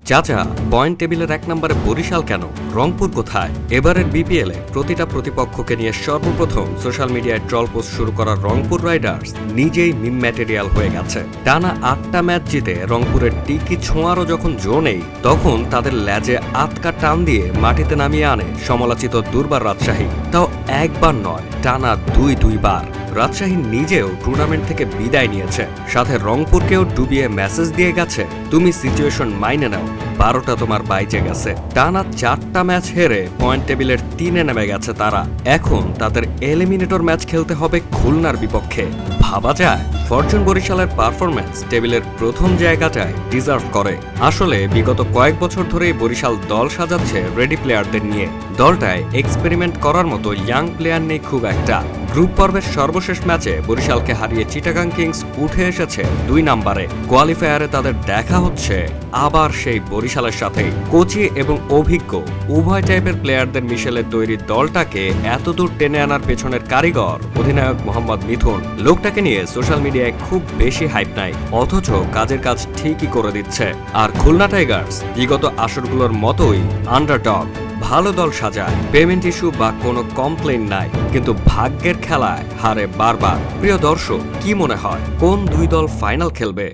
চাচা, পয়েন্ট টেবিলের 1 নম্বরে বরিশাল কেন? রংপুর কোথায়? এবারের বিপিএল এ প্রতিটা প্রতিপক্ষকে নিয়ে সর্বপ্রথম সোশ্যাল মিডিয়ায় ট্রল পোস্ট শুরু করা রংপুর রাইডার্স নিজেই মিম ম্যাটেরিয়াল হয়ে গেছে। টানা 8টা ম্যাচ জিতে রংপুরের টিকি ছোঁয়ারও যখন জো নেই, তখন তাদের ল্যাজে আটকা টান দিয়ে মাটিতে নামিয়ে আনে সমালোচিত দুর্বার রাজশাহী। তাও একবার নয়, টানা দুইবার। রাজশাহী নিজেও টুর্নামেন্ট থেকে বিদায় নিয়েছে, সাথে রংপুরকেও ডুবিয়ে মেসেজ দিয়ে গেছে, তুমি সিচুয়েশন মাইনে নাও, 12টা তোমার বাইচে গেছে। টানা 4টা ম্যাচ হেরে পয়েন্ট টেবিলের 3-এ নেমে গেছে তারা। এখন তাদের এলিমিনেটর ম্যাচ খেলতে হবে খুলনার বিপক্ষে। ভাবা যায় ফরচুন বরিশালের পারফরম্যান্স টেবিলের প্রথম জায়গাটায় ডিজার্ভ করে। আসলে বিগত কয়েক বছর ধরেই বরিশাল দল সাজাচ্ছে রেডি প্লেয়ারদের নিয়ে। দলটায় এক্সপেরিমেন্ট করার মতো ইয়াং প্লেয়ার নেই খুব একটা। গ্রুপ পর্বের সর্বশেষ ম্যাচে বরিশালকে হারিয়ে চিটাগাং কিংস উঠে এসেছে 2 নম্বরে। কোয়ালিফায়ারে তাদের দেখা হচ্ছে আবার সেই বরিশালের সাথেই। কোচি এবং অভিজ্ঞ উভয় টাইপের প্লেয়ারদের মিশেলে তৈরি দলটাকে এতদূর টেনে আনার পেছনের কারিগর অধিনায়ক মোহাম্মদ মিথুন। লোকটাকে নিয়ে সোশ্যাল মিডিয়ায় খুব বেশি হাইপ নাই, অথচ কাজের কাজ ঠিকই করে দিচ্ছে। আর খুলনা টাইগার্স বিগত আসরগুলোর মতোই আন্ডারডগ, ভালো দল সাজায়, পেমেন্ট ইস্যু বা কোনো কমপ্লেইন নাই, কিন্তু ভাগ্যের খেলায় হারে বারবার। প্রিয় দর্শক, কি মনে হয় কোন 2 দল ফাইনাল খেলবে?